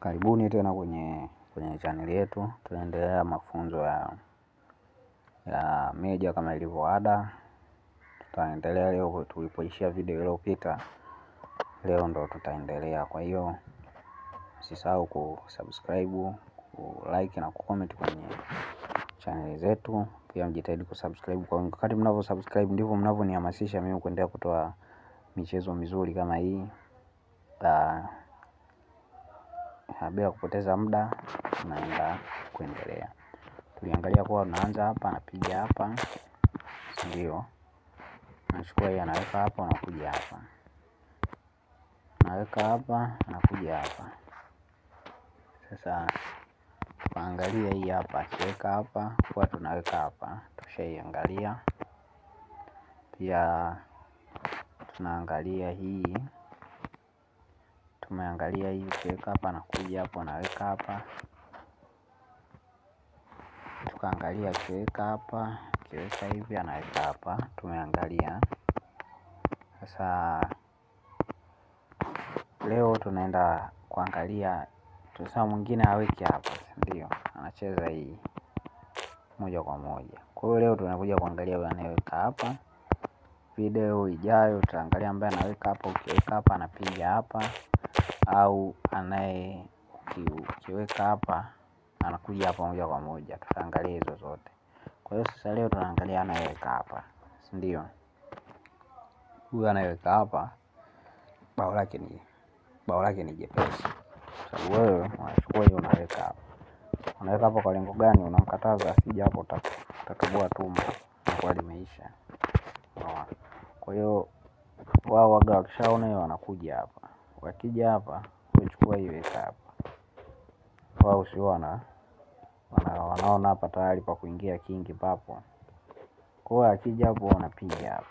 Karibuni tena kwenye channel yetu. Tunaendelea mafunzo ya media kama ilivyo ada. Tutaendelea leo tulipoishia video iliyopita. Leo ndo tutaendelea. Kwa hiyo usisahau kusubscribe, like na kucomment kwenye channel zetu. Pia mjitahidi kusubscribe, kwa wakati mnavyosubscribe ndivyo mnavyonihamasisha mimi kuendelea kutoa michezo mizuri kama hii. Bila kupoteza muda tunaenda kuendelea. Tuliangalia kwa unaanza hapa, napiga hapa. Ndio. Nachukua hii anaweka hapa, unakuja hapa. Naweka hapa, nakuja hapa. Sasa tuangalie hii hapa, tuweka hapa, kwa tunaweka hapa. Tushaiangalia. Pia tunaangalia hii. Tumeangalia hii, tuweka hapa, nakuja hapa, naweka hapa. Tukaangalia kiweka hapa, kiweka hivi anaweka hapa. Tumeangalia. Sasa leo tunaenda kuangalia tuseme mwingine aweke hapa, ndio anacheza hii moja kwa moja. Kwa hiyo leo tunakuja kuangalia yule anayeweka hapa. Video ijayo tutaangalia ambaye anaweka hapa, ukiweka hapa anapiga hapa, au ukiweka hapa anakuja hapa moja kwa moja. Tutaangalia hizo zote. Kwa hiyo sasa leo tunaangalia anayeweka hapa, ndio huyu anayeweka hapa. Bao lake ni jepesi. Sababu wewe unachukua hiyo unaweka hapa. Unaweka hapa kwa lengo gani? Unamkataza asije hapo, utatoboa tumbo kwa limeisha. Kwa hiyo wao waga wakishaona hiyo wanakuja hapa. Wakija hapa kuchukua hiyo weka hapa. Wao sio wanaona hapa tayari pa kuingia kingi papo. Kwa hiyo akija hapo wanapiga hapa.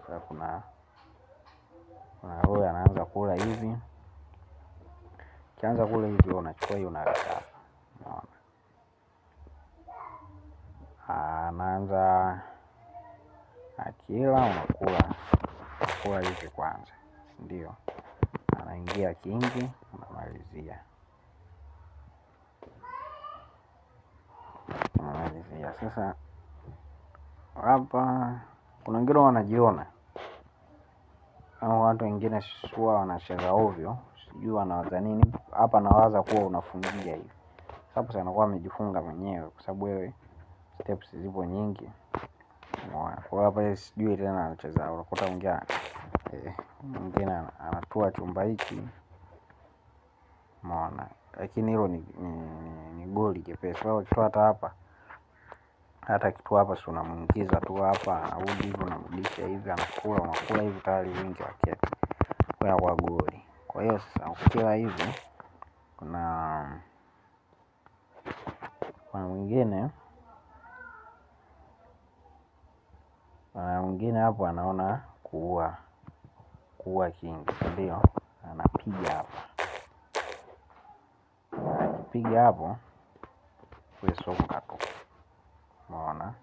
Sasa kuna huyo anaanza kula hivi. Kianza kula hivi unachukua hiyo unaweka hapa. Unaona? Anaanza akila unakula hivi kwanza. Ndio. Anaingia kingi, unamalizia. Sasa hapa kuna wengine wanajiona, au watu wengine sio wanacheza ovyo, sijui wanawaza nini. Hapa nawaza kuwa unafungia hivi. Sababu sana kwa amejifunga mwenyewe kwa sababu wewe steps zipo nyingi. Kwa hapa sijui tena anacheza, unakuta mwingine anatua chumba hiki. Umeona? Lakini hilo ni goli jepesi. Wao ukitoa hata kitu hapa si unamuingiza tu hapa, anarudi hivi, unamrudisha hivi, unakula hivi tayari wingi wa kete. Kwa goli. Kwa hiyo sasa ukiwa hivi kuna mwingine hapo anaona kuua kingi, ndio anapiga hapa. Akipiga hapo wewe songa tu. Umeona?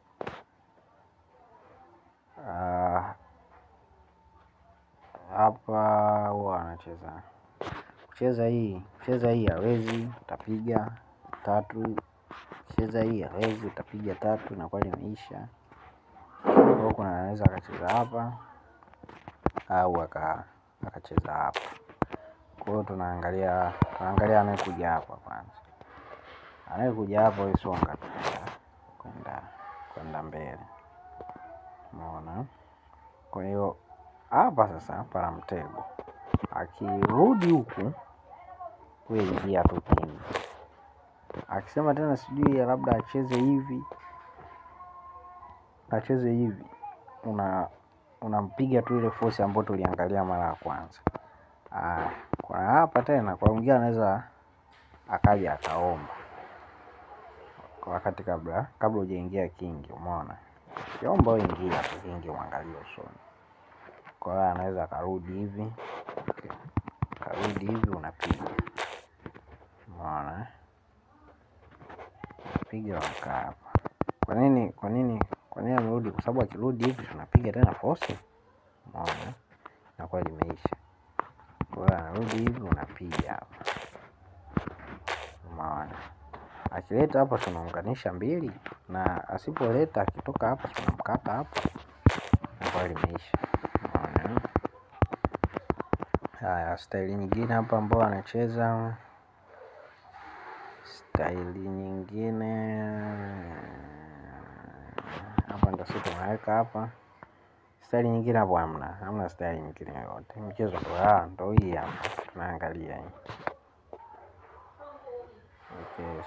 Hapa huwa anacheza. Kucheza hii hawezi, utapiga 3. Kucheza hii hawezi, utapiga 3 na kwa imeisha. Kwa kuna anaweza akacheza hapa au akacheza hapa. Kwa hiyo tunaangalia anayekuja hapa kwanza. Anayekuja hapa wewe songa kwenda mbele. Umeona? Kwa hiyo hapa sasa para mtego. Akirudi huku wewe ingia tu chini. Akisema tena sijui labda acheze hivi, unampiga tu ile force ambayo tuliangalia mara ya kwanza. Kwa hapa tena kwa mwingine anaweza akaja akaomba kwa wakati kabla hujaingia kingi. Umeona? Kiomba wewe ingia tu kingi, uangalie usoni. Kwa hiyo anaweza akarudi hivi. Unapiga. Umeona? Piga hapa. Kwa nini amerudi? Kwa sababu akirudi hivi tunapiga tena force. Umeona? Na kwa limeisha. Kwa hiyo anarudi hivi unapiga hapa. Umeona? Akileta hapa tunaunganisha mbili, na asipoleta akitoka hapa tunamkata hapa. Kwa limeisha. Umeona? Haya, staili nyingine hapa ambao anacheza. Staili nyingine hapa ndio sisi tunaweka hapa. Staili nyingine hapo hamna staili nyingine yote. Mchezo ndio hii hapa tunaangalia hii. Okay,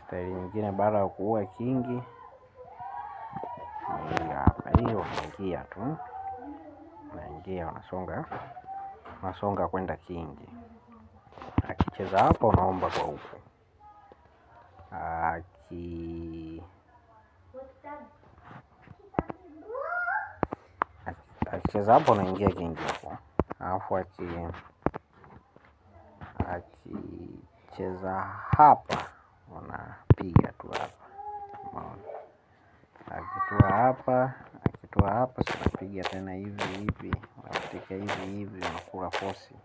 staili nyingine baada ya kuua kingi hapa, hiyo unaingia tu. Unaingia unasonga kwenda kingi. Akicheza hapa unaomba kwa huko. Akicheza hapo unaingia kingi hapo. Alafu akicheza hapa unapiga tu hapa. Umeona? Akitua hapa tunapiga tena hivi, unapiga hivi unakula kosi.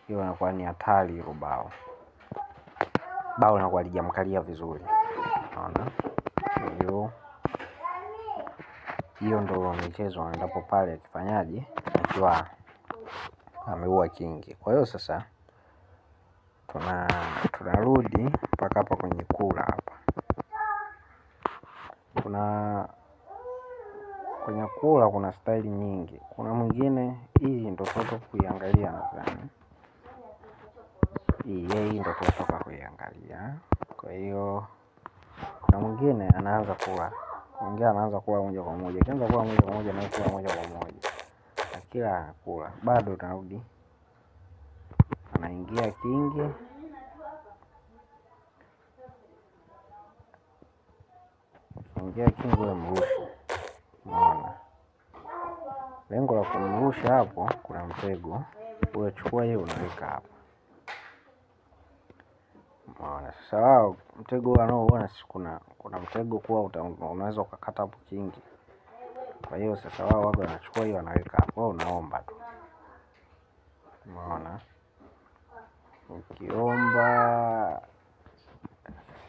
Hiyo inakuwa ni hatari hilo bao. Bao linakuwa lijamkalia vizuri. Unaona? Hiyo ndio michezo endapo pale akifanyaje? Akiwa ameua kingi. Kwa hiyo sasa tunarudi mpaka hapa kwenye kula hapa. Kwenye kula kuna staili nyingi. Kuna mwingine hii ndio toto kuiangalia nadhani. Hii ndio toto kuiangalia. Kwa hiyo na mwingine anaanza kula. Mwingine anaanza kula moja kwa moja. Akianza kula moja kwa moja na kula moja kwa moja. Na kila kula bado tunarudi. Anaingia kingi. Ingia kingi ule mrusha. Unaona? Lengo la kumrusha hapo kuna mtego. Unachukua hiyo unaweka hapa. Unaona? Sasa wao mtego wanaoona kuna mtego kuwa unaweza ukakata hapo kingi. Kwa hiyo sasa wao waga wanachukua hiyo wanaweka hapo, unaomba tu. Unaona? Ukiomba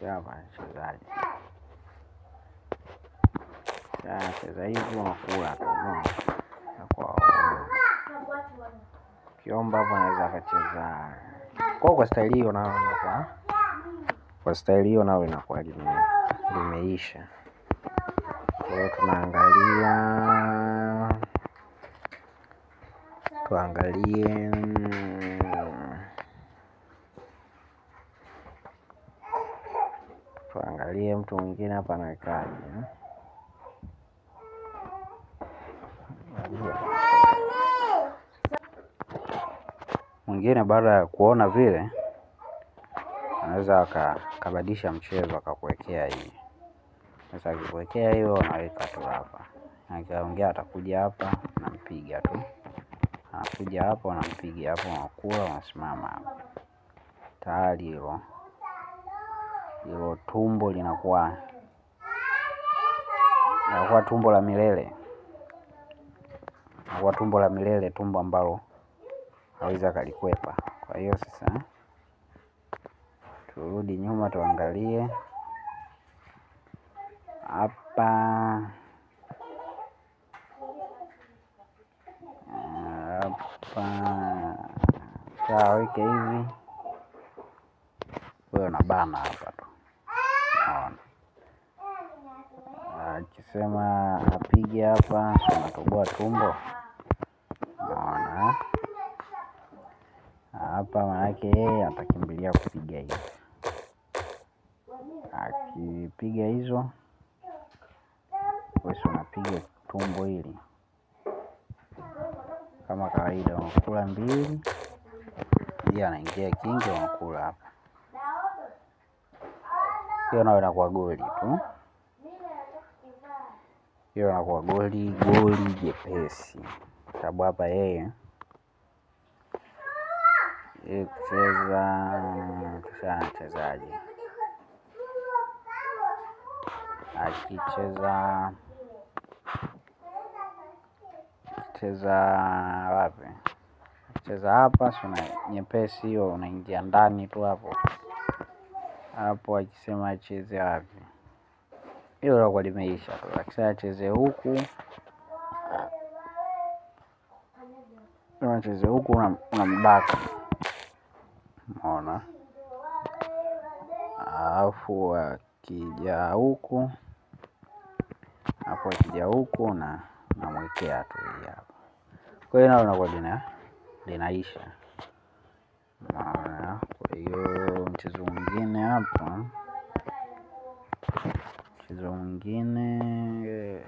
shamba mchezaji. Cheza hivi unakula tu. Ukiomba hapo anaweza akacheza. Kwa staili hiyo naona kwa staili hiyo nao inakuwa limeisha. Kwa hiyo tuangalie mtu mwingine hapa anawekaje. Mwingine baada ya kuona vile anaweza akabadilisha mchezo akakuwekea hii. Sasa akikuwekea hiyo anaweka tu hapa. Akiongea atakuja hapa nampiga tu. Anakuja hapo anampiga hapo, unakula unasimama hapo. Tayari hilo tumbo linakuwa tumbo la milele. Inakuwa tumbo la milele, tumbo ambalo hawezi akalikwepa. Kwa hiyo sasa turudi nyuma tuangalie hapa. Weke hivi. Wewe unabana hapa tu. Unaona? Akisema apige hapa, unatoboa tumbo. Unaona? Hapa maana yake yeye atakimbilia kupiga hivi. Akipiga hizo, wewe unapiga tumbo hili. Kama kawaida unakula mbili. Yeye anaingia kingi unakula hapa. Hiyo nayo inakuwa goli tu. Hiyo inakuwa goli jepesi. Sababu hapa yeye kucheza mchezaji. unacheza wapi? Unacheza hapa, sio nyepesi hiyo, unaingia ndani tu hapo. Hapo akisema acheze wapi, hilo lako limeisha. Akisema acheze huku, unacheze huku unamdaka. Unaona? Alafu akija huku, hapo akija huku na namwekea tu hapa. Kwa hiyo nalo linakuwa linaisha. Kwa hiyo mchezo mwingine hapa, mchezo mwingine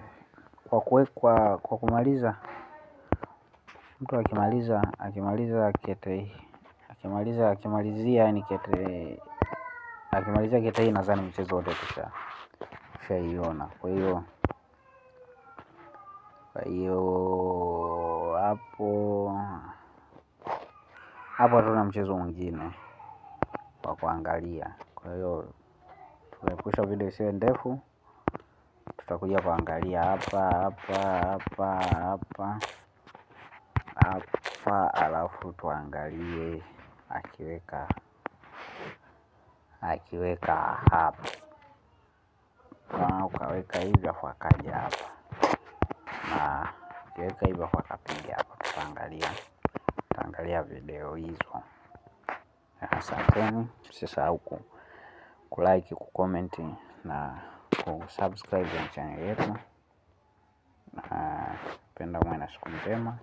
kwa kumaliza, mtu akimaliza kete, akimalizia yani kete, akimalizia kete hii, nadhani mchezo wote tushaiona. Kwa hiyo hapo tuna mchezo mwingine wa kuangalia. Kwa hiyo tumepusha video isiwe ndefu, tutakuja kuangalia hapa, alafu tuangalie akiweka hapa, ukaweka hivi afu akaja hapa, na akiweka hivi afu akapiga hapa. Tutaangalia video hizo. Asanteni, msisahau kulike, kucomment na kusubscribe kwenye channel yetu. Napenda mwe na siku njema.